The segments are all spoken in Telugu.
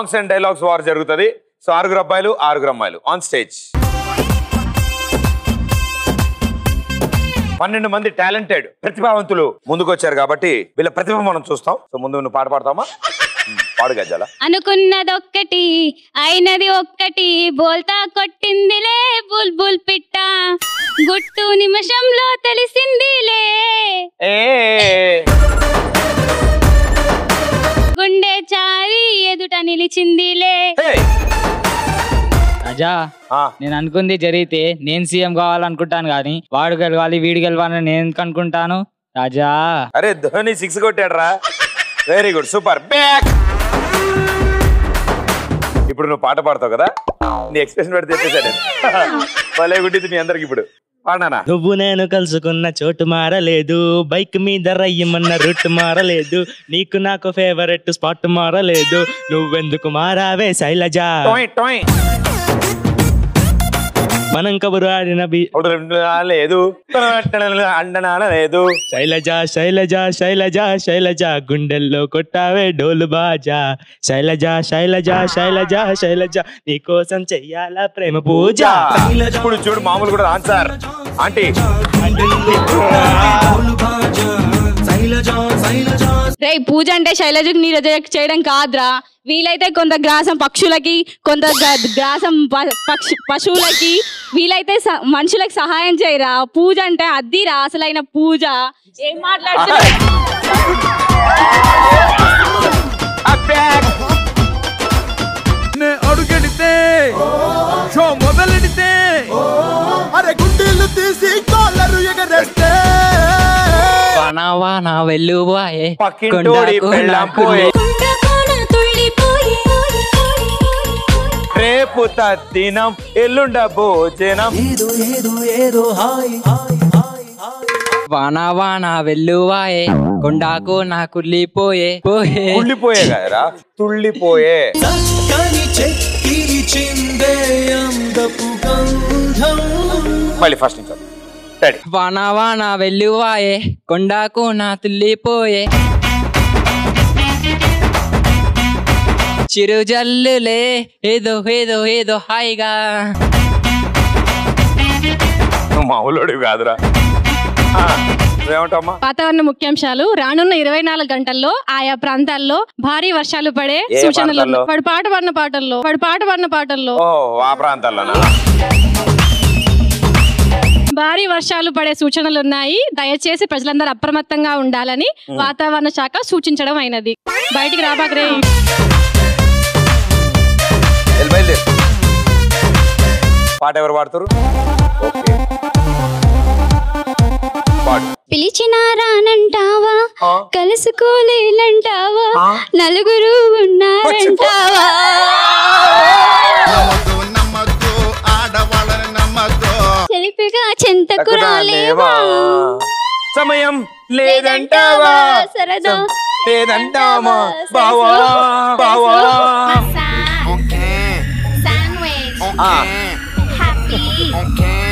సాంగ్స్ అండ్ డైలాగ్స్ వార్ జరుగుతుంది. సో 6 అబ్బాయిలు 6 అమ్మాయిలు ఆన్ స్టేజ్. 12 మంది టాలెంటెడ్ ప్రతిభావంతులు ముందుకు వచ్చారు కాబట్టి వీళ్ళ ప్రతిభ మనం చూస్తాం. సో ముందు నువ్వు పాట పాడతామా? పాడు గజ్జాల. అనుకున్నదొక్కటి అయినది ఒక్కటి బోల్తా కొట్టిందిలే బుల్బుల్ పిట్ట గుట్టు నిమిషంలో తెలిసిందిలే గుండె చారి ఎదుట నిలిచిందిలే. అజా నేను అనుకుంది జరిగితే నేను సీఎం కావాలనుకుంటాను కానీ వాడు గెలవాలి వీడు గెలవాలని నేను అనుకుంటాను రాజా. అరే ధోని 6 కొట్టాడు రా. Very good, super, back. ఇప్పుడు నువ్వు పాట పాడతావు కదా, నీ ఎక్స్ప్రెషన్ పెడితే చెప్పేశాడు. భలే గుడ్డిది మీ అందరికి. ఇప్పుడు పాడనా? నువ్వు నేను కలుసుకున్న చోటు మారలేదు, బైక్ మీద రయ్యమన్న రూట్ మారలేదు, నీకు నాకు ఫేవరెట్ స్పాట్ మారలేదు, నువ్వెందుకు మారావే శైలజా. మనం కబురు ఆడిన లేదు అండనాలేదు. శైలజా శైలజా శైలజా శైలజా గుండెల్లో కొట్టావే డోలు బాజా. శైలజా శైలజా శైలజా శైలజా నీ కోసం చెయ్యాలా ప్రేమ పూజ. ఇప్పుడు చూడు మామూలు కూడా ఆన్సర్ ఆంటీ. రే పూజ అంటే శైలజకు నీరు చేయడం కాదురా. వీలైతే కొంత గ్రాసం పక్షులకి, కొంత గ్రాసం పశువులకి, వీలైతే మనుషులకు సహాయం చేయరా. పూజ అంటే అద్దిరా అసలైన పూజ. ఏం మాట్లాడుతున్నా? అడుగెడితే షో మొదలెడితే అరే గుండెలు తీసి కాలరు ఎగరేస్తే వాన వెల్లువాయే పక్కింటోడి పెళ్ళాం పోయే రేపు తద్దినం ఎల్లుండ భోజనం. వాన వెల్లువాయే కొండాకు నా కుళ్ళిపోయే కుళ్ళిపోయే కదరా, తుళ్ళిపోయే. మళ్ళీ ఫస్ట్ నుంచి వాన వెల్లువాయే కొండాకు నా తుల్లిపోయే చిరు జల్లులే ఏదో ఏదో ఏదో హాయిగా. మామూలుడు కాదురా. వాతావరణ ముఖ్యాంశాలు. రానున్న 24 గంటల్లో ఆయా ప్రాంతాల్లో భారీ వర్షాలు పడే సూచనలు. వాడు పాట పాడిన పాటల్లో ఆ ప్రాంతాల్లోనా భారీ వర్షాలు పడే సూచనలు ఉన్నాయి. దయచేసి ప్రజలందరూ అప్రమత్తంగా ఉండాలని వాతావరణ శాఖ సూచించడం అయినది. బయటికి రాబాకరే. పాట ఎవరు పాడుతారు? పిలిచినా రానంటావా, కలుసుకోలేనంటావా, నలుగురు ఉన్నారంటావా. చెలిపిగా చెంతకు రాలేవా, సమయం లేదంటావా, సరదా లేదంటామా బావా బావా.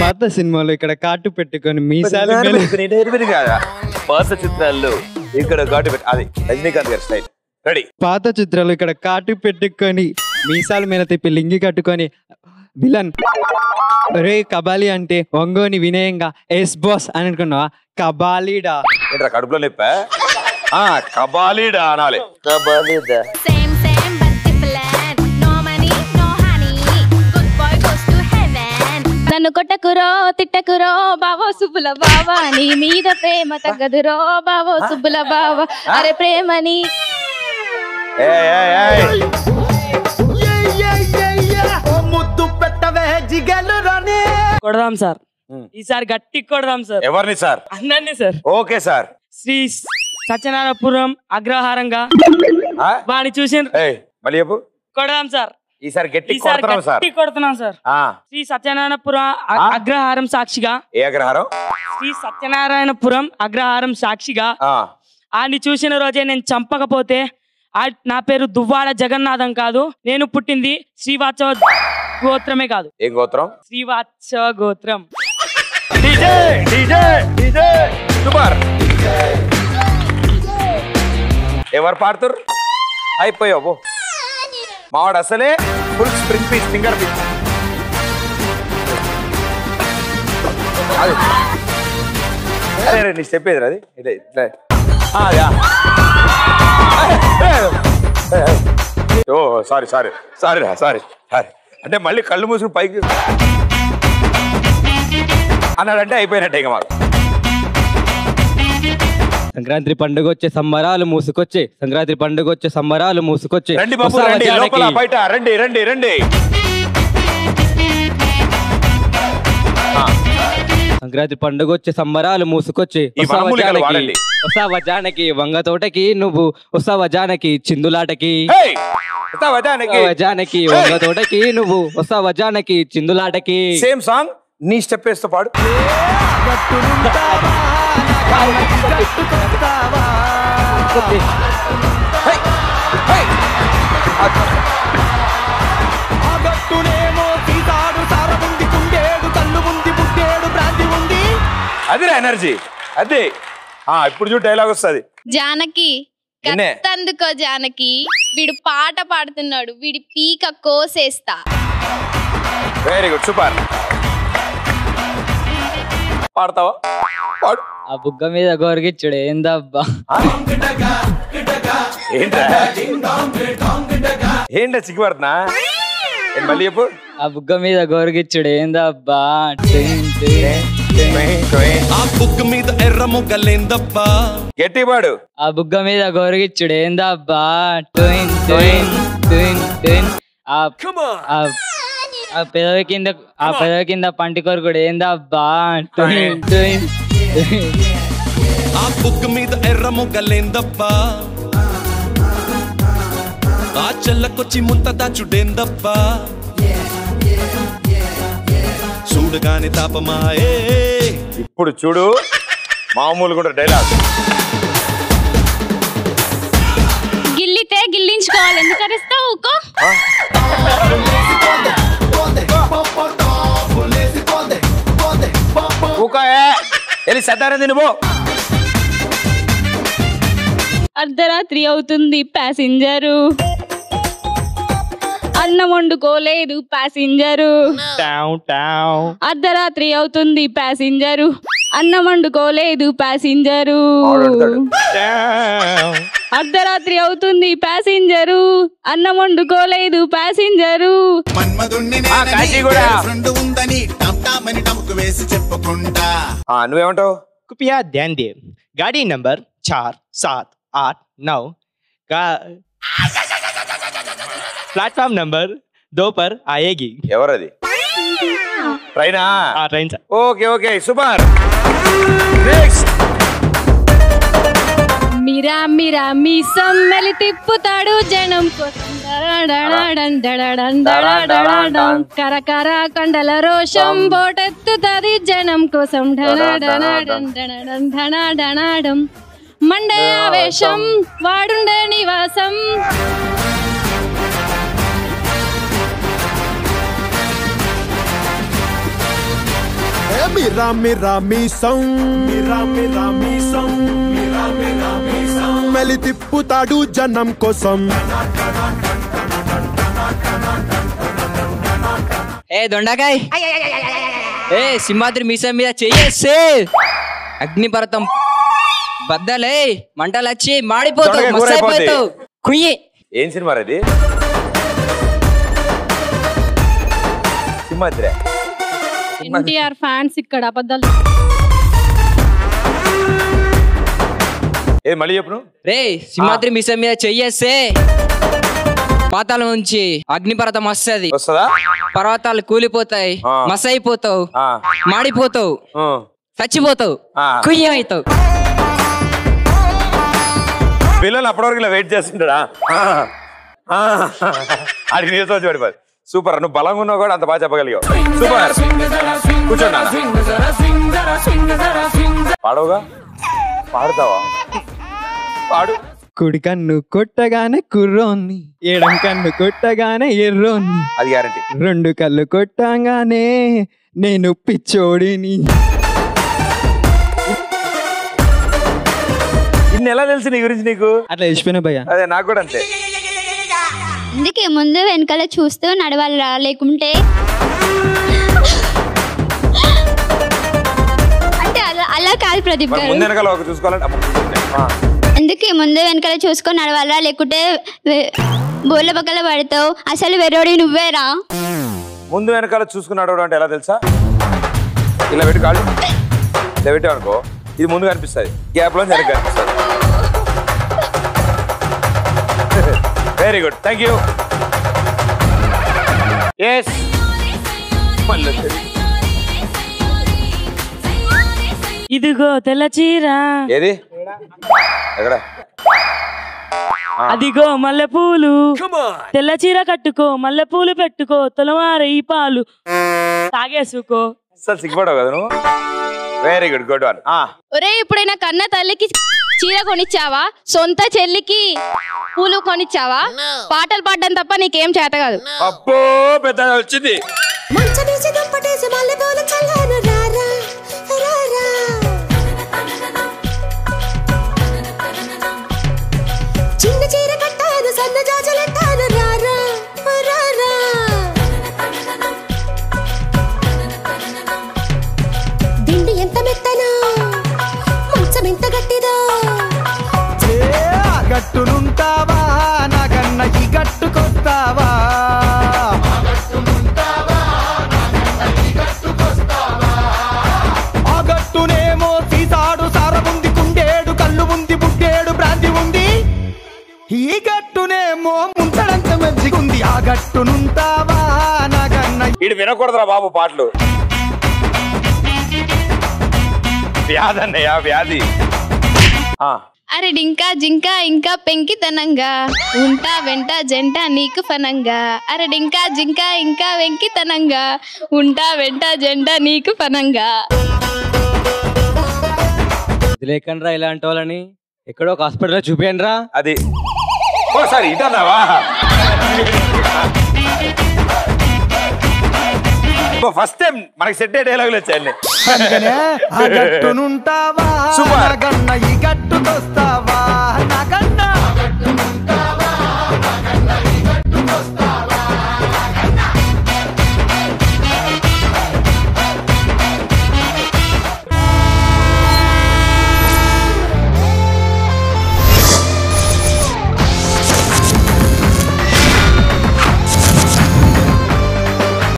పాత సినిమాలో ఇక్కడ కాటు పెట్టుకొని మీసాలు పాత చిత్రాల్లో ఇక్కడ ఘాటు పెట్టి అది రజనీకాంత్ గారి స్టైల్. రెడీ. పాత చిత్రాలు ఇక్కడ కాటు పెట్టుకొని మీసాల మీద తిప్పి లింగి కట్టుకొని విలన్ రే కబాలి అంటే ఒంగోని వినయంగా ఎస్ బాస్ అని అనుకున్నావా? కబాలీడా ఏంట్రా కడుపులో నొప్పా? కబాలీడా అనాలి. కబాలీడా. నన్ను కొట్టకురో తిట్టకురో బావో సుబ్బుల బావా, నీ మీద ప్రేమ తగ్గదురో బావో సుబ్బుల బావా, అరే ప్రేమని. కొడదాం సార్, ఈసారి గట్టి కొడదాం సార్. ఎవరిని సార్? అందరినీ sir. Okay sir. Sri Satyanarayanapuram అగ్రహారంగా వాడిని చూసి మళ్ళీ చెప్పు. కొడదాం సార్. ఈసారి గట్టి కొడుతున్నాం సార్. కొడుతున్నాం సార్. శ్రీ సత్యనారాయణపురం అగ్రహారం సాక్షిగా. ఏ అగ్రహారం? శ్రీ సత్యనారాయణపురం అగ్రహారం సాక్షిగా ఆడిని చూసిన రోజే నేను చంపకపోతే నా పేరు దువ్వాడ జగన్నాథం కాదు. నేను పుట్టింది శ్రీవాత్సవ గోత్రమే కాదు. ఏం గోత్రం? శ్రీవాత్సవ గోత్రం. ఎవరు పాడుతారు? అయిపోయావు. మావాడు అసలే full spring piece finger piece. అరే నీ చెప్పేది అది ఇదే ఇట్లా. ఓ sorry sorry sorry sorry sorry అంటే మళ్ళీ కళ్ళు మూసుకుని పైకి అన్నాడంటే అయిపోయినట్టే ఇక మాకు. సంక్రాంతి పండుగ వచ్చే సంబరాలు మూసుకొచ్చే, సంక్రాంతి పండుగ వచ్చే సంబరాలు మూసుకొచ్చే. రండి బాబు రండి, లోపల బయట రండి రండి రండి. సంక్రాంతి పండుగ వచ్చే సంబరాలు మూసుకొచ్చే, వస్తావా జానకి వంగ తోటకి, నువ్వు వస్తావా జానకి చిందులాటకి, జానకి వంగ తోటకి, నువ్వు వస్తావా జానకి చిందులాటకి. సేమ్ సాంగ్ నీ స్టెప్ వేస్తూ పాడు. అదిరా ఎనర్జీ అదే. ఇప్పుడు చూడు డైలాగ్ వస్తుంది. జానకి కత్తందుకో జానకి, వీడు పాట పాడుతున్నాడు, వీడి పీక కోసేస్తా. Very good super. పాడతావా? పాడు. ఆ బుగ్గ మీద గోరగిచ్చుడు ఏందబ్బా. ఏంటా సిగ్గుపడుతున్నా? మళ్ళీ చెప్పు. ఆ బుగ్గ మీద గోరగిచ్చుడు ఏందబ్బా. ఆ బుగ్గ మీద ఎర్ర ముగ్గలేందబ్బా. గట్టి పాడు. ఆ బుగ్గ మీద గోరగిచ్చుడు ఏందబ్బా. ఆ పెదవి కింద పంటి కొరకుడు ఏందబ్బా. ఆ బుగ్గ మీద ఎర్ర ముగ్గలేందబ్బా. ఆ చెల్లకొచ్చి ముంత దాచుడేందబ్బా. చూడగానే తాపమాయే. ఇప్పుడు చూడు మామూలు కూడా డైలాగ్. గిల్లితే గిల్లించుకోవాలి, ఎందుకు అరుస్తావు? ఊకో. అర్ధరాత్రి అవుతుంది ప్యాసింజరు, అన్నం వండుకోలేదు ప్యాసింజరు. అర్ధరాత్రి అవుతుంది ప్యాసింజరు, అన్నం వండుకోలేదు ప్యాసింజరు. అర్ధరాత్రి అవుతుంది ప్యాసింజరు, అన్నం వండుకోలేదు ప్యాసింజరు. నువ్వేమంటావు? कृपया ध्यान दें, गाड़ी नंबर 4, 7, 8, 9 का प्लेटफॉर्म नंबर 2 पर आएगी. ఎవరది? ట్రైనా? Train sir. Okay okay super. మీరా మీరా మీసం మెలి తిప్పుతాడు జనం కోసం, కరకర కండల రోషం బోటెత్తుతది జనం కోసం, ధనాడం మండే ఆవేశం వాడుండే నివాసం. మీరా మీరా మీసం, మీరా మీరా మీసం, మీరా మీరా మీసం మెలి తిప్పుతాడు జనం కోసం. ఏ దొండకాయ్, ఏ సింహాద్రి మీసం మీద చెయ్యేస్తే అగ్నిపర్వతం బద్దలే మంటలు వచ్చి మాడిపోతావు, మస్తు అయిపోతావు. కుయ్యి. ఏం సినిమా అది? సింహాద్రి. ఎన్టీఆర్ ఫ్యాన్స్ ఇక్కడ అబద్ధాలు. ఏ మళ్ళీ చెప్పు. రే సింహాద్రి మీసం మీద చెయ్యేస్తే పాతాల నుంచి అగ్నిపర్వతం వస్తుంది, పర్వతాలు కూలిపోతాయి, మస్ అయిపోతావు, మాడిపోతావు, చచ్చిపోతావు, కుయ్యం అవుతావు. పిల్లలు అప్పటివరకు ఇలా వెయిట్ చేస్తుంటాడా? అది నీతో పడిపోదు. సూపర్. నువ్వు బలంగా ఉన్నావు కూడా అంత బాగా చెప్పగలిగావు. సూపర్. కూర్చోండి. పాడవుగా? పాడతావా? పాడు. కుడి కన్ను కొట్టగానే కుర్రోన్ని, ఎడం కన్ను కొట్టగానే ఎర్రోన్ని, అది గ్యారంటీ. రెండు కళ్ళు కొట్టగానే నేను పిచ్చోడిని. ఇన్ని ఎలా తెలుసు నీ గురించి నీకు? అట్లా తెలిసిపోయినా భయ్యా. అదే నాకు కూడా అంతే. అందుకే ముందు వెనకాల చూస్తూ నడవాలరా, లేకుంటే అంటే అలా కాదు ప్రదీప్ గారు. ముందు వెనకాల ఒక చూసుకోవాలంటే అందుకే ముందు వెనకాల చూసుకొని నడవాలరా, లేకుంటే బోర్ల పక్కల పడతావు. అసలు వెరోడి నువ్వేరా. ముందు వెనకాల చూసుకుని నడవడం అంటే ఎలా తెలుసా? ఇలా పెట్టి కాదు, ఇలా పెట్టావు అనుకో, ఇది ముందు కనిపిస్తుంది, గ్యాప్ లో వెనక కనిపిస్తుంది. Very good, thank you. Yes ఇదిగో తెల్ల చీర, ఏది ఎక్కడ? అదిగో మల్లెపూలు, తెల్ల చీర కట్టుకో, మల్లెపూలు పెట్టుకో, తొలమార ఈ పాలు తాగేసుకో. అసలు సిగ్గుపడవు కదా నువ్వు. Very good, good one. ఒరే ఎప్పుడైనా కన్న తల్లికి చీర కొనిచ్చావా? సొంత చెల్లికి పూలు కొనిచ్చావా? పాటలు పాడడం తప్ప నీకేం చేత కాదు. అబ్బో పెద్ద వచ్చింది. చిన్న చీర కట్టాను, సన్న జాజులెట్టాను, రారా రారా. దిండి ఎంత మెత్తనా, మంచం ఎంత గట్టిదా. గట్టునుంటావా నాకన్న ఈ గట్టుకొస్తావా? ఆ గట్టునేమో సీసాడు సారముంది, కుండేడు కళ్ళు ఉంది, బుడ్డేడు బ్రాంతి ఉంది. ఈ గట్టునేమో ముంచడంత మంచిగుంది. ఆ గట్టునుంటావా నాకన్న. వీడు వినకూడదురా బాబు పాటలు. వ్యాధి అన్నయ్య, వ్యాధి. అరే డింకా జింకా ఇంకా పెంకితనంగా, ఉంటా వెంట జంట నీకు ఫనంగా. అరే డింకా జింకా ఇంకా వెంకితనంగా, ఉంటా వెంట జంట నీకు ఫనంగా. లేకండ్రా ఇలాంటి వాళ్ళని ఎక్కడో ఒక హాస్పిటల్లో చూపించండి రా. అది ఓసారి ఇటన్నావా? ఫస్ట్ టైం మనకి సెట్ అయ్యే డైలాగులు వచ్చాయండి. ఆ గట్టునుంటావా నాకన్న ఈ గట్టుకొస్తావా? నాకన్నా